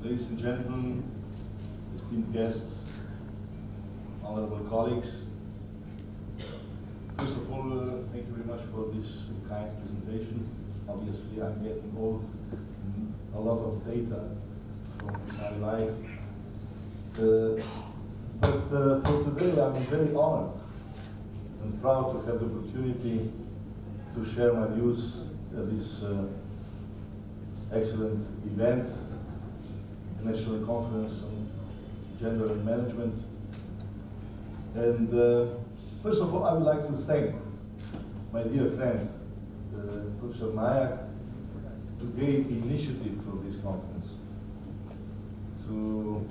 Ladies and gentlemen, esteemed guests, honorable colleagues, first of all, thank you very much for this kind presentation. Obviously, I'm getting a lot of data from my life. But for today, I'm very honored and proud to have the opportunity to share my views at this excellent event, the National Conference on Gender and Management. And first of all, I would like to thank my dear friend, Professor Nayak, to give the initiative for this conference, to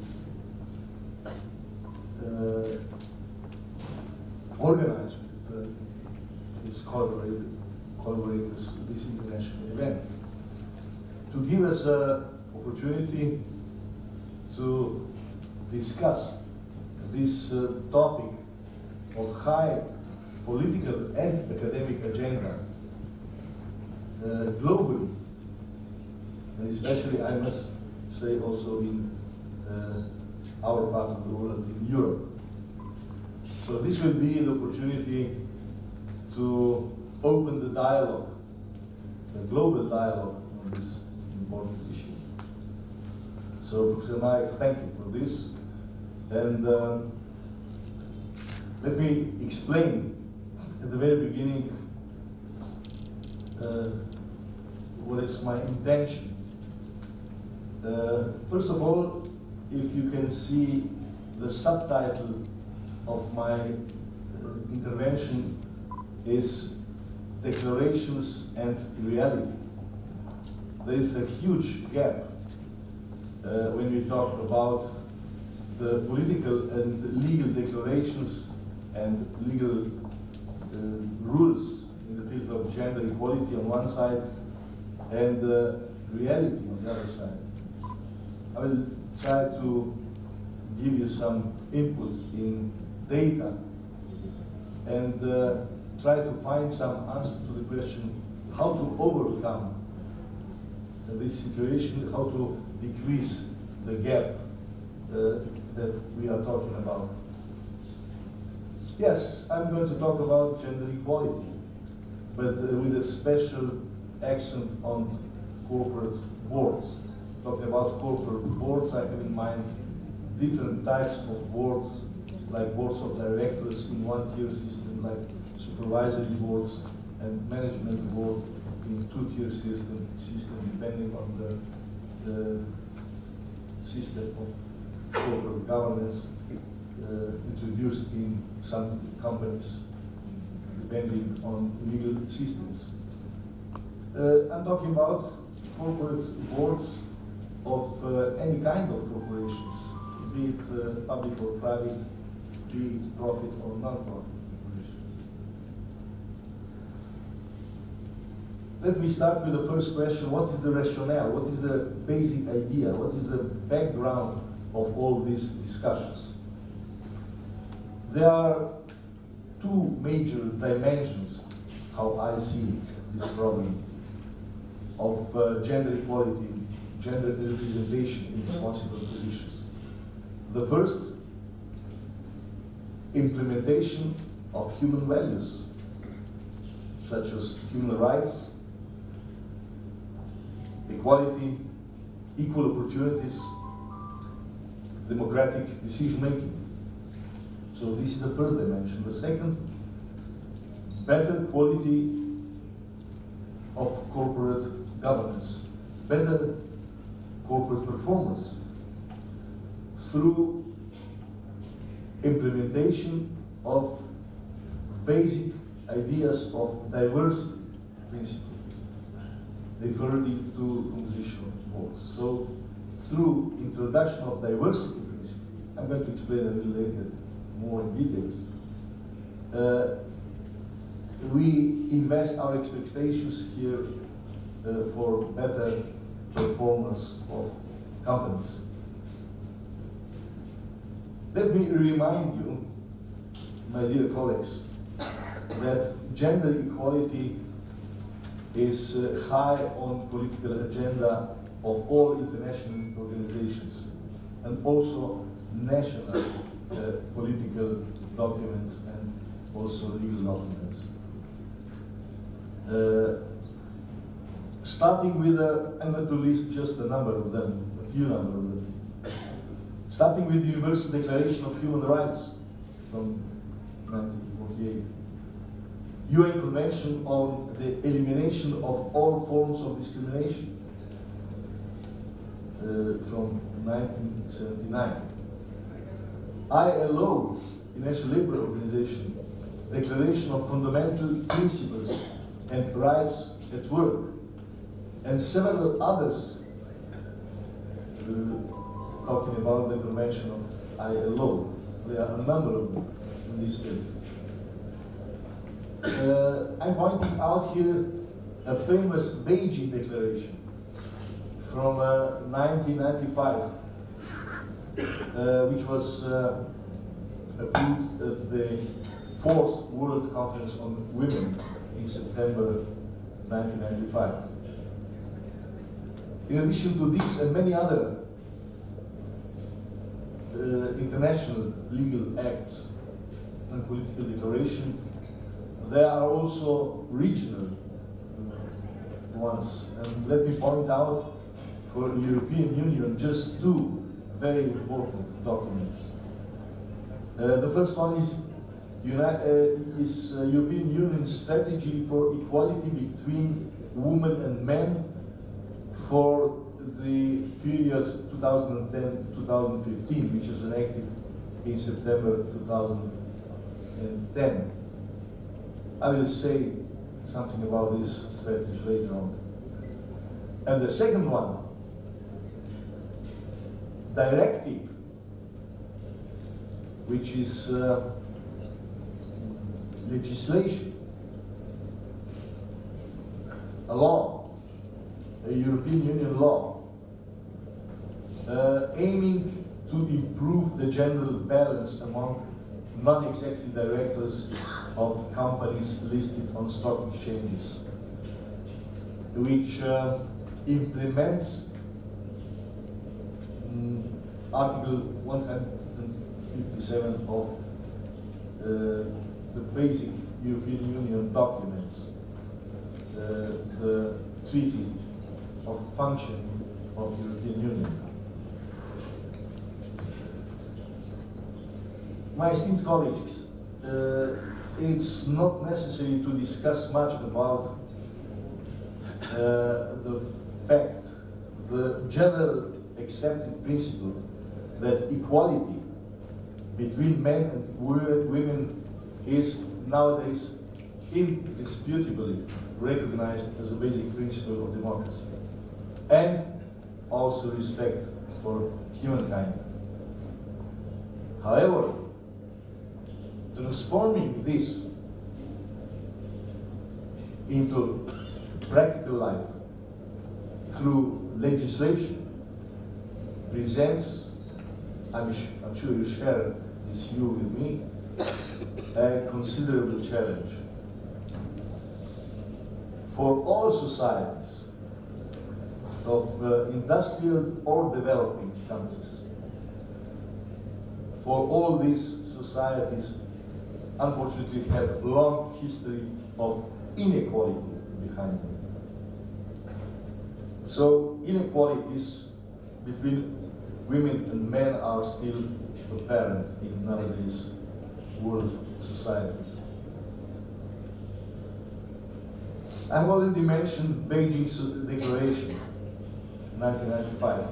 organize with his collaborators this international event, to give us an opportunity to discuss this topic of high political and academic agenda globally, and especially, I must say, also in our part of the world, in Europe. So this will be an opportunity to open the dialogue, the global dialogue on this important issue. So, Professor Nayak, thank you for this. And let me explain at the very beginning what is my intention. First of all, if you can see the subtitle of my intervention is Declarations and Reality. There is a huge gap when we talk about the political and legal declarations and legal rules in the field of gender equality on one side and reality on the other side. I will try to give you some input in data and try to find some answer to the question how to overcome this situation, how to decrease the gap that we are talking about. Yes, I'm going to talk about gender equality, but with a special accent on corporate boards. Talking about corporate boards, I have in mind different types of boards, like boards of directors in one-tier system, like supervisory boards and management board in two-tier system, depending on the system of corporate governance introduced in some companies, depending on legal systems. I'm talking about corporate boards of any kind of corporations, be it public or private, be it profit or non-profit. Let me start with the first question. What is the rationale? What is the basic idea? What is the background of all these discussions? There are two major dimensions, how I see this problem of gender equality, gender representation in responsible positions. The first, implementation of human values, such as human rights, equality, equal opportunities, democratic decision-making. So this is the first dimension. The second, better quality of corporate governance, better corporate performance through implementation of basic ideas of diversity principle, referring to composition of boards. So through introduction of diversity principle, I'm going to explain a little later more in details, we invest our expectations here for better performance of companies. Let me remind you, my dear colleagues, that gender equality is high on political agenda of all international organizations, and also national political documents and also legal documents. Starting with, I'm going to list just a number of them, a few number of them. Starting with the Universal Declaration of Human Rights from 1948. UN Convention on the Elimination of All Forms of Discrimination from 1979. ILO, International Labour Organization, Declaration of Fundamental Principles and Rights at Work, and several others talking about the convention of ILO. There are a number of them in this field. I'm pointing out here a famous Beijing Declaration from 1995, which was approved at the 4th World Conference on Women in September 1995. In addition to these and many other international legal acts and political declarations, there are also regional ones. And let me point out for the European Union just two very important documents. The first one is European Union Strategy for Equality between Women and Men for the period 2010-2015, which was enacted in September 2010. I will say something about this strategy later on. And the second one, directive, which is legislation, a law, a European Union law, aiming to improve the gender balance among non-executive directors of companies listed on stock exchanges, which implements Article 157 of the basic European Union documents, the Treaty of Functioning of the European Union. My esteemed colleagues, it's not necessary to discuss much about the fact, the general accepted principle that equality between men and women is nowadays indisputably recognized as a basic principle of democracy, and also respect for humankind. However, transforming this into practical life through legislation presents, I'm sure you share this view with me, a considerable challenge. For all societies of industrial or developing countries, for all these societies unfortunately have a long history of inequality behind them. So inequalities between women and men are still apparent in nowadays world societies. I have already mentioned Beijing's Declaration, 1995,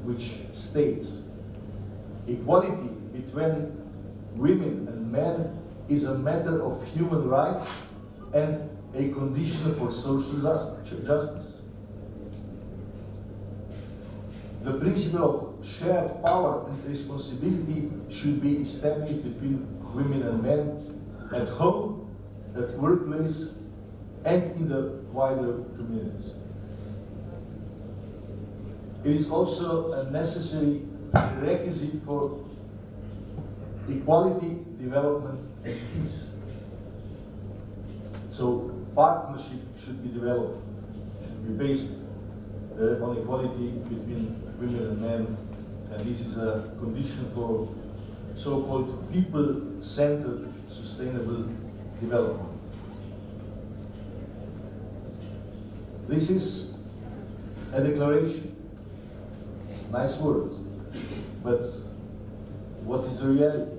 which states, equality between women and men is a matter of human rights and a condition for social justice. The principle of shared power and responsibility should be established between women and men at home, at workplace, and in the wider communities. It is also a necessary prerequisite for equality, development, and peace. So partnership should be developed, should be based on equality between women and men, and this is a condition for so-called people-centered sustainable development. This is a declaration, nice words, but what is the reality?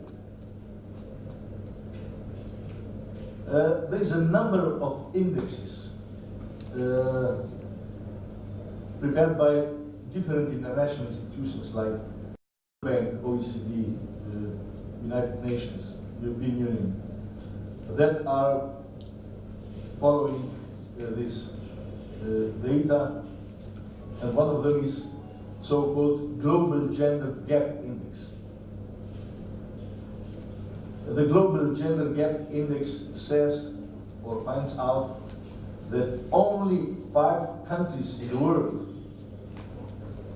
There is a number of indexes prepared by different international institutions like Bank, OECD, United Nations, European Union, that are following this data, and one of them is so-called Global Gender Gap Index. The Global Gender Gap Index says or finds out that only 5 countries in the world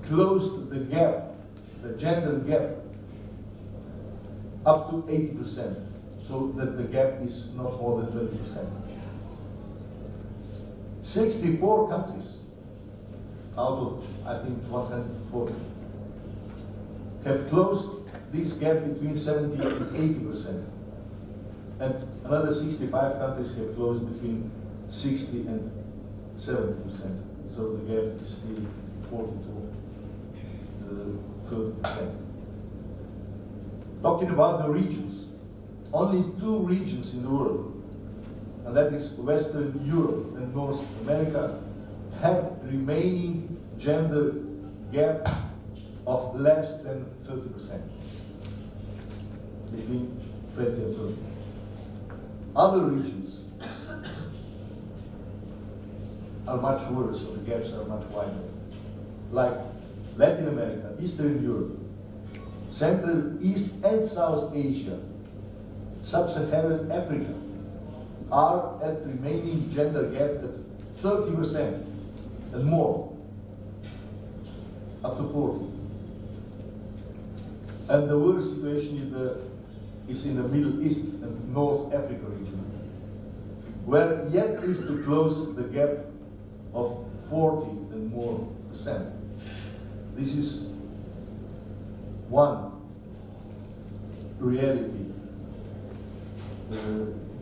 closed the gap, the gender gap, up to 80%, so that the gap is not more than 20%. 64 countries out of, I think, 140 have closed this gap between 70 and 80%. And another 65 countries have closed between 60 and 70%. So the gap is still 40 to 30%. Talking about the regions, only 2 regions in the world, and that is Western Europe and North America, have remaining gender gap of less than 30%, between 20 and 30. Other regions are much worse, so the gaps are much wider, like Latin America, Eastern Europe, Central, East and South Asia, Sub-Saharan Africa, are at remaining gender gap at 30% and more, up to 40. And the worst situation is in the Middle East and North Africa region, where yet is to close the gap of 40 and more %. This is one reality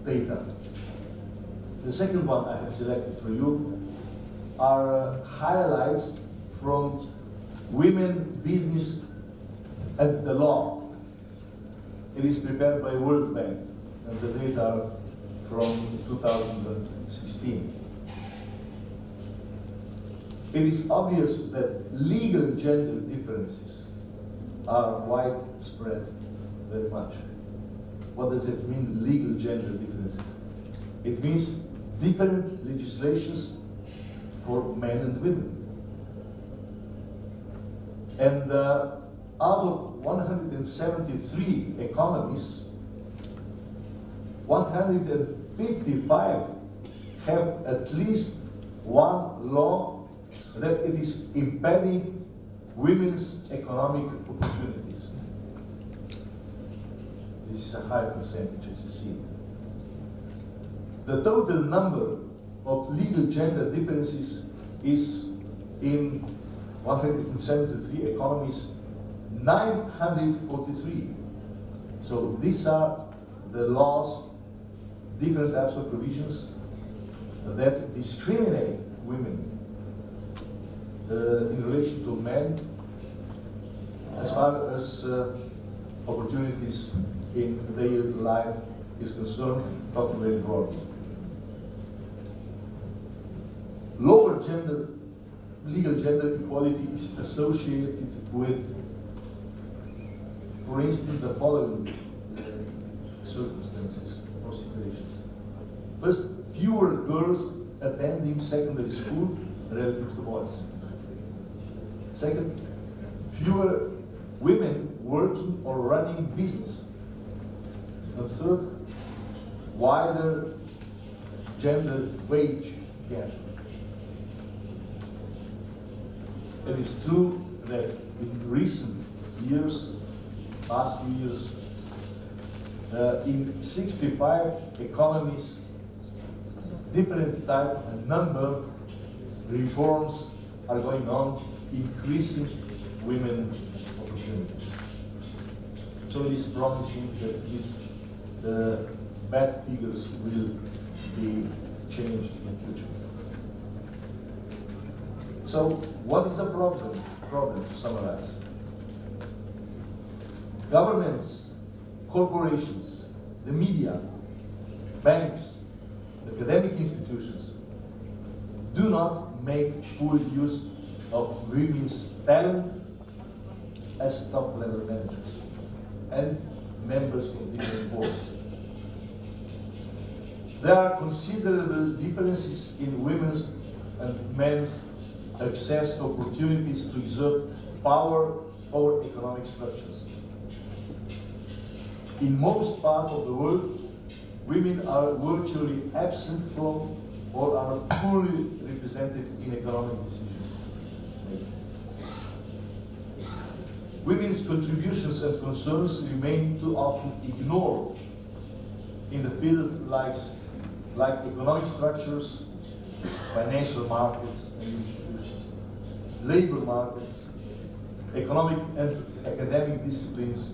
data. The second one I have selected for you are highlights from Women, Business and the Law. It is prepared by World Bank, and the data are from 2016. It is obvious that legal gender differences are widespread very much. What does it mean, legal gender differences? It means different legislations for men and women. And out of 173 economies, 155 have at least one law that it is impeding women's economic opportunities. This is a high percentage, as you see. The total number of legal gender differences is in 173 economies, 943. So these are the laws, different types of provisions that discriminate women in relation to men as far as opportunities in their life is concerned, talking very broadly. Lower gender, legal gender equality is associated with, for instance, the following circumstances or situations. First, fewer girls attending secondary school relative to boys. Second, fewer women working or running business. And third, wider gender wage gap. It is true that in recent years, past few years, in 65 economies, different type and number reforms are going on, increasing women opportunities. So it is promising that the bad figures will be changed in the future. So what is the problem? To summarize. Governments, corporations, the media, banks, academic institutions do not make full use of women's talent as top-level managers and members of different boards. There are considerable differences in women's and men's access to opportunities to exert power over economic structures. In most parts of the world, women are virtually absent from or are poorly represented in economic decision making. Women's contributions and concerns remain too often ignored in the field like economic structures, financial markets and institutions, labor markets, economic and academic disciplines,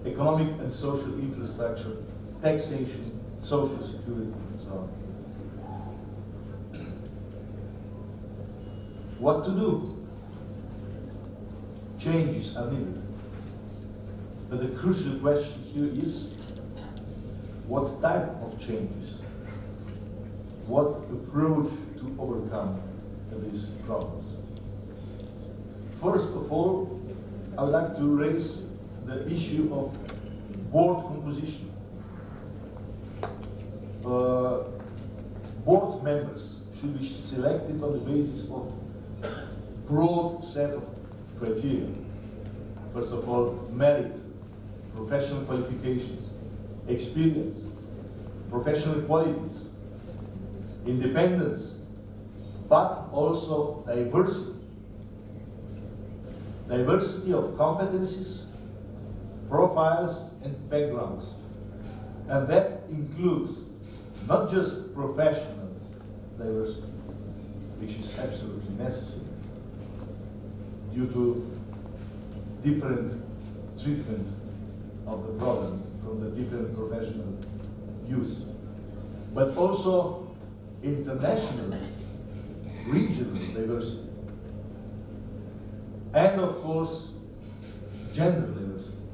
economic and social infrastructure, taxation, social security, and so on. What to do? Changes are needed. But the crucial question here is, what type of changes? What approach to overcome these problems? First of all, I would like to raise the issue of board composition. Board members should be selected on the basis of broad set of criteria. First of all, merit, professional qualifications, experience, professional qualities, independence, but also diversity. Diversity of competencies, profiles, and backgrounds. And that includes not just professional diversity, which is absolutely necessary due to different treatment of the problem from the different professional views, but also international, regional diversity, and of course, gender diversity.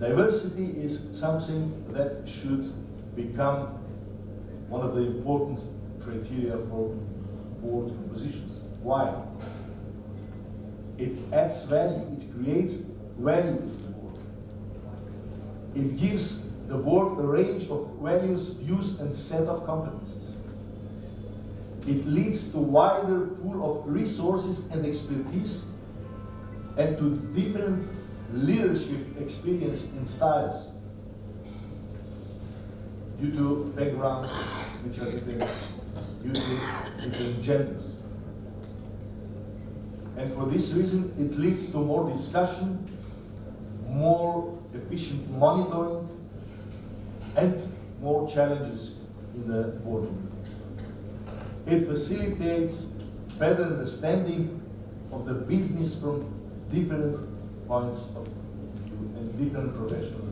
Diversity is something that should become one of the important criteria for board compositions. Why? It adds value, it creates value to the board. It gives the board a range of values, views, and set of competencies. It leads to wider pool of resources and expertise and to different leadership experience and styles due to backgrounds which are different, due to different genders. And for this reason, it leads to more discussion, more efficient monitoring, and more challenges in the boardroom. It facilitates better understanding of the business from different points of view and different professional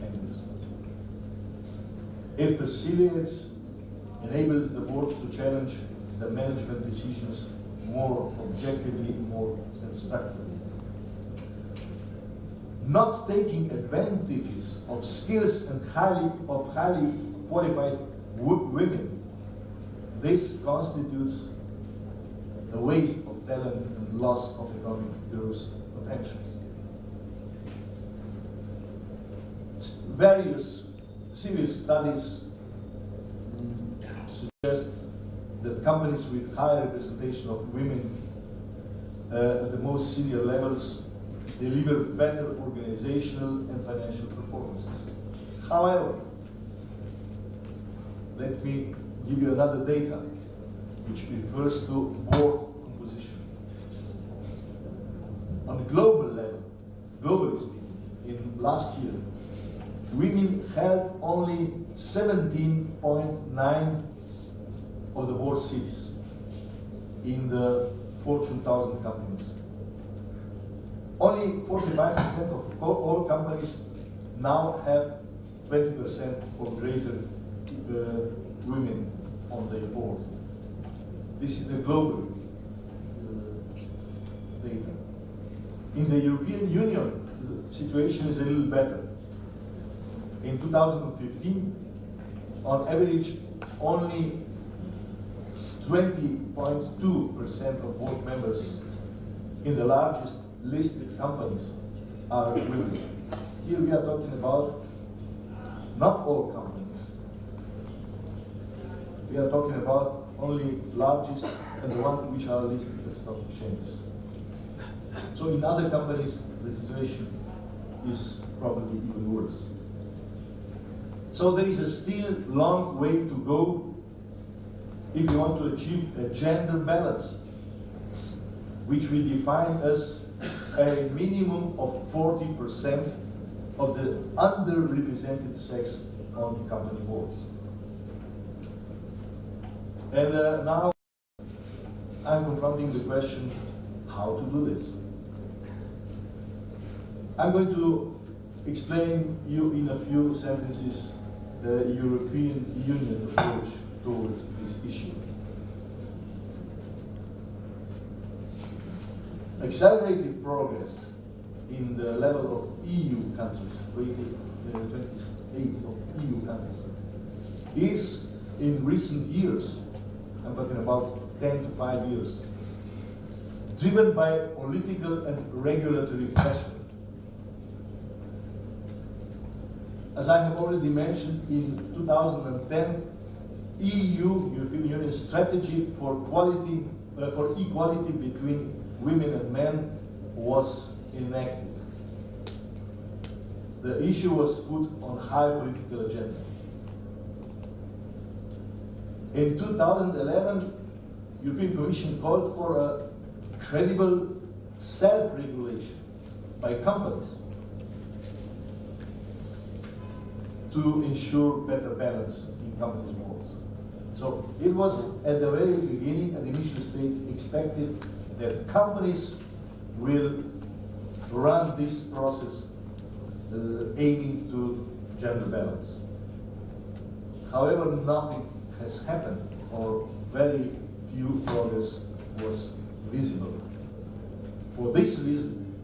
angles. It facilitates, enables the board to challenge the management decisions more objectively, more constructively. Not taking advantages of skills and highly qualified women, this constitutes the waste of talent and loss of economic growth potentials. Various serious studies suggest that companies with high representation of women at the most senior levels deliver better organizational and financial performances. However, let me give you another data which refers to board composition. On a global level, globally speaking, in last year, women held only 17.9% of the board seats. in the Fortune 1000 companies. Only 45% of all companies now have 20% or greater women on their board. This is the global data. In the European Union, the situation is a little better. In 2015, on average, only 20.2% of board members in the largest listed companies are women. Here we are talking about not all companies. We are talking about only largest and the ones which are listed at stock exchanges. So in other companies, the situation is probably even worse. So there is a still long way to go if we want to achieve a gender balance, which we define as a minimum of 40% of the underrepresented sex on company boards. And now I'm confronting the question how to do this. I'm going to explain you in a few sentences the European Union approach towards this issue. Accelerated progress in the level of EU countries, 28 of EU countries, is in recent years, I'm talking about 10 to 5 years, driven by political and regulatory pressure. As I have already mentioned, in 2010, European Union strategy for equality between women and men was enacted. The issue was put on high political agenda. In 2011, European Commission called for a credible self-regulation by companies to ensure better balance in companies' boards. So it was at the very beginning, at the initial stage, expected that companies will run this process aiming to gender balance. However, nothing has happened, or very few progress was visible. For this reason,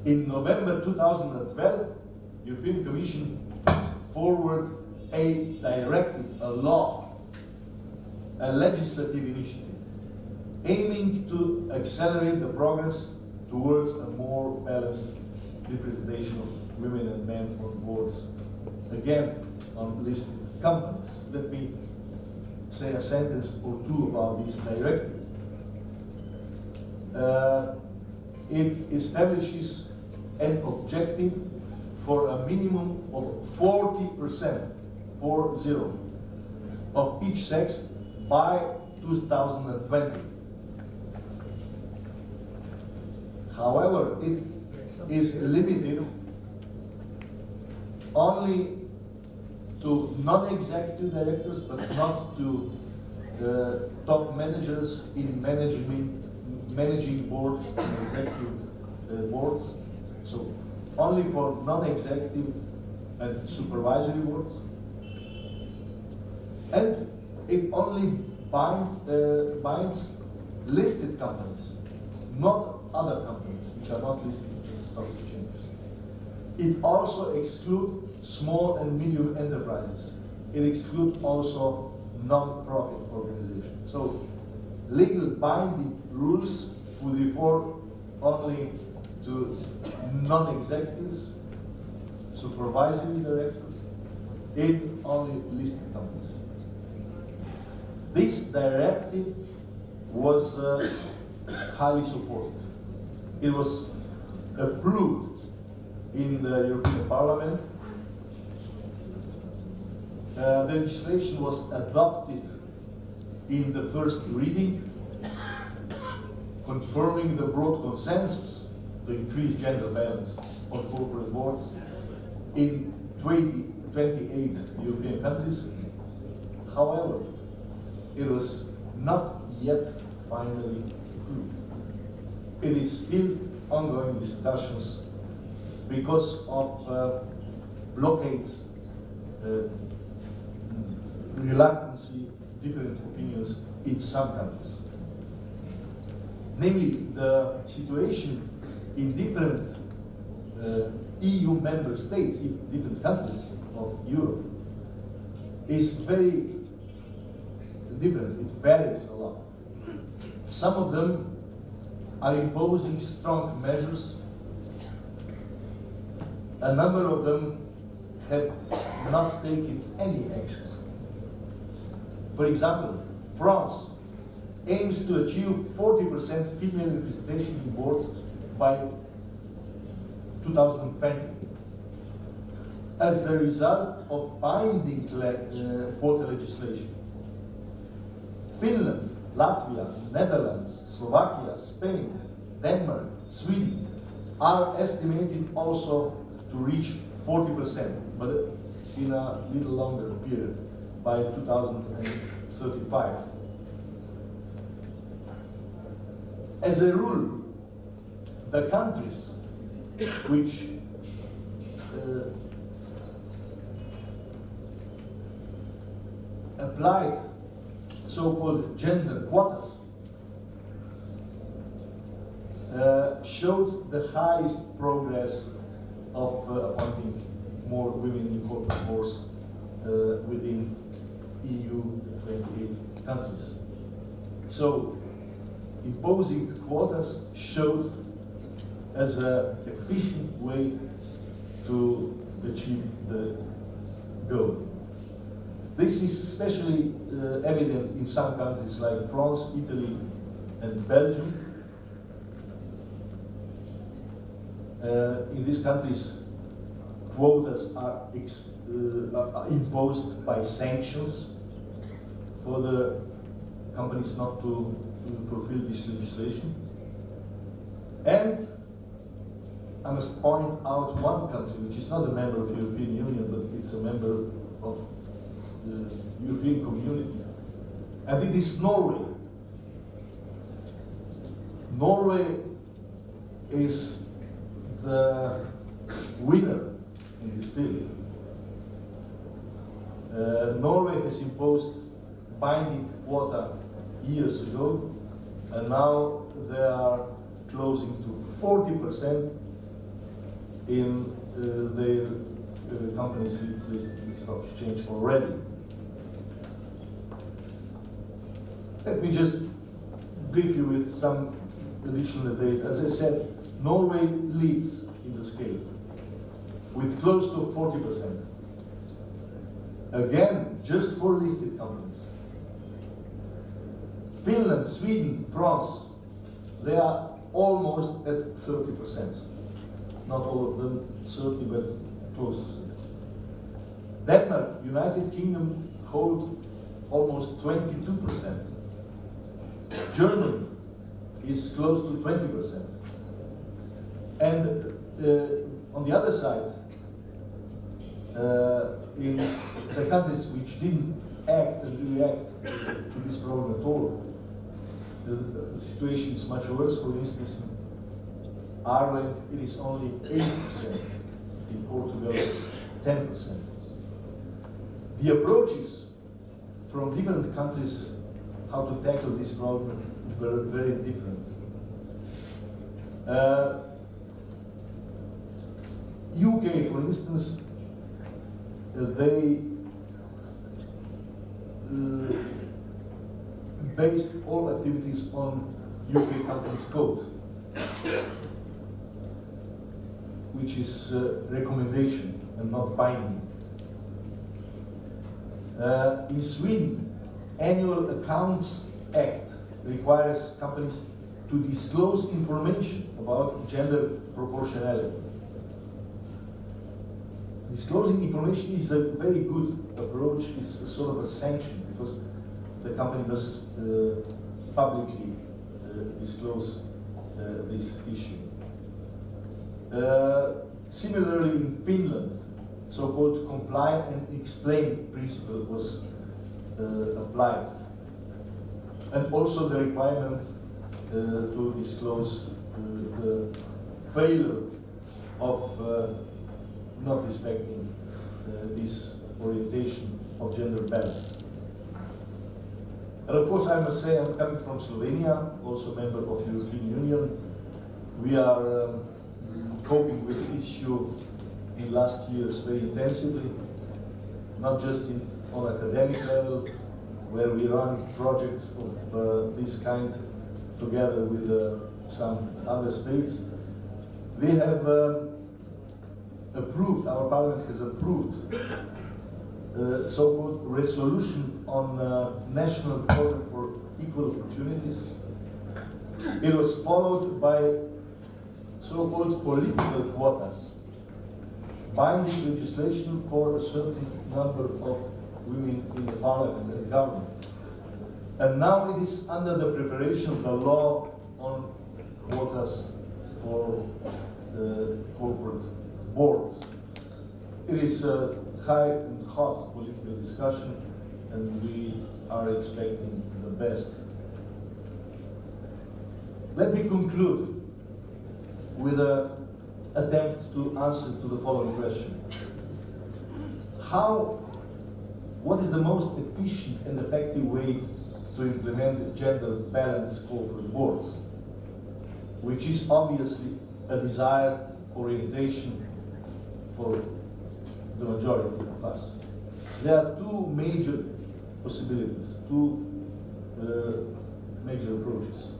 in November 2012, European Commission put forward a directive, a law, a legislative initiative, aiming to accelerate the progress towards a more balanced representation of women and men on boards, again, on listed companies. Let me say a sentence or two about this directive. It establishes an objective for a minimum of 40%, 40, of each sex by 2020. However, it is limited only to non-executive directors, but not to top managers in managing boards and executive boards. So only for non-executive and supervisory boards. And it only binds listed companies, not other companies which are not listed in stock exchanges. It also excludes small and medium enterprises. It excludes also non-profit organizations. So legal binding rules would refer only to non-executives, supervisory directors, in only listed companies. This directive was highly supported. It was approved in the European Parliament. The legislation was adopted in the first reading, confirming the broad consensus to increase gender balance on corporate boards in 28 European countries. However, it was not yet finally approved. It is still ongoing discussions because of blockades, reluctancy, different opinions in some countries. Namely, the situation in different EU member states, in different countries of Europe, is very different. It varies a lot. Some of them are imposing strong measures. A number of them have not taken any actions. For example, France aims to achieve 40% female representation in boards by 2020 as the result of binding quota legislation. Finland, Latvia, Netherlands, Slovakia, Spain, Denmark, Sweden are estimated also to reach 40%, but in a little longer period, by 2035. As a rule, the countries which applied so-called gender quotas showed the highest progress of appointing more women in corporate boards within EU 28 countries. So, imposing quotas showed as an efficient way to achieve the goal. This is especially evident in some countries like France, Italy, and Belgium. In these countries, quotas are imposed by sanctions for the companies not to fulfill this legislation. And I must point out one country which is not a member of the European Union, but it's a member of the European Community, and it is Norway. Norway is the winner in this field. Norway has imposed binding quota years ago, and now they are closing to 40% in their companies listed in the stock exchange already. Let me just brief you with some additional data. As I said, Norway leads in the scale with close to 40%. Again, just for listed companies. Finland, Sweden, France, they are almost at 30%. Not all of them 30, but close to 30. Denmark, United Kingdom hold almost 22%. Germany is close to 20%. And on the other side, in the countries which didn't act and react to this problem at all, the situation is much worse. For instance, in Ireland, it is only 8%. In Portugal, 10%. The approaches from different countries how to tackle this problem were very different. UK, for instance, they based all activities on UK Companies Code, which is a recommendation and not binding. In Sweden, Annual Accounts Act requires companies to disclose information about gender proportionality. Disclosing information is a very good approach, it's a sort of a sanction, because the company must publicly disclose this issue. Similarly, in Finland, so-called comply and explain principle was applied. and also the requirement to disclose the failure of not respecting this orientation of gender balance. And of course, I must say, I'm coming from Slovenia, also a member of the European Union. We are coping with the issue in last years very intensively, not just on academic level, where we run projects of this kind together with some other states. We have approved, our parliament has approved so-called resolution on national program for equal opportunities. It was followed by so-called political quotas, binding legislation for a certain number of women in the parliament and government. And now it is under the preparation of the law on quotas for corporate boards. It is a high and hot political discussion, and we are expecting the best. Let me conclude with an attempt to answer to the following question. What is the most efficient and effective way to implement gender balanced corporate boards, which is obviously a desired orientation for the majority of us? There are two major possibilities, two major approaches.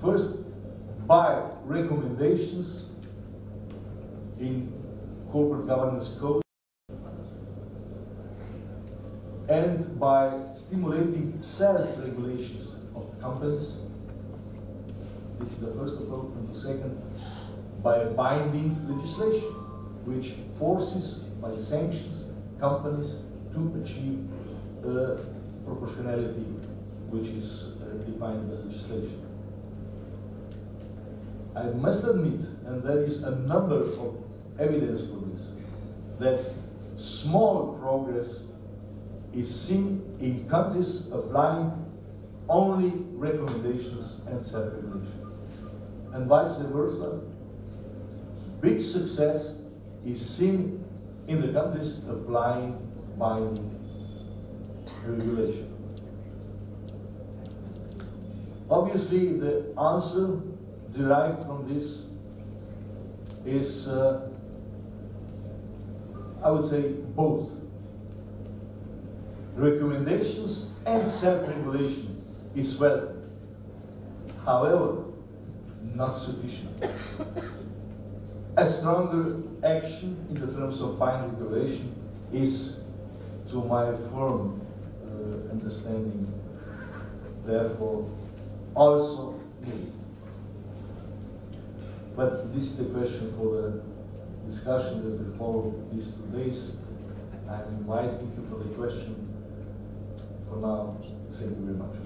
First, by recommendations in corporate governance code, and by stimulating self-regulations of companies. This is the first approach. And the second, by binding legislation, which forces, by sanctions, companies to achieve proportionality, which is defined by legislation. I must admit, and there is a number of evidence for this, that small progress is seen in countries applying only recommendations and self-regulation. And vice versa, big success is seen in the countries applying binding regulation. Obviously, the answer derived from this is, I would say, both. Recommendations and self-regulation is welcome. However, not sufficient. A stronger action in the terms of binding regulation is, to my firm understanding, therefore, also needed. But this is the question for the discussion that will follow these 2 days. I'm inviting you for the question. For now, thank you very much.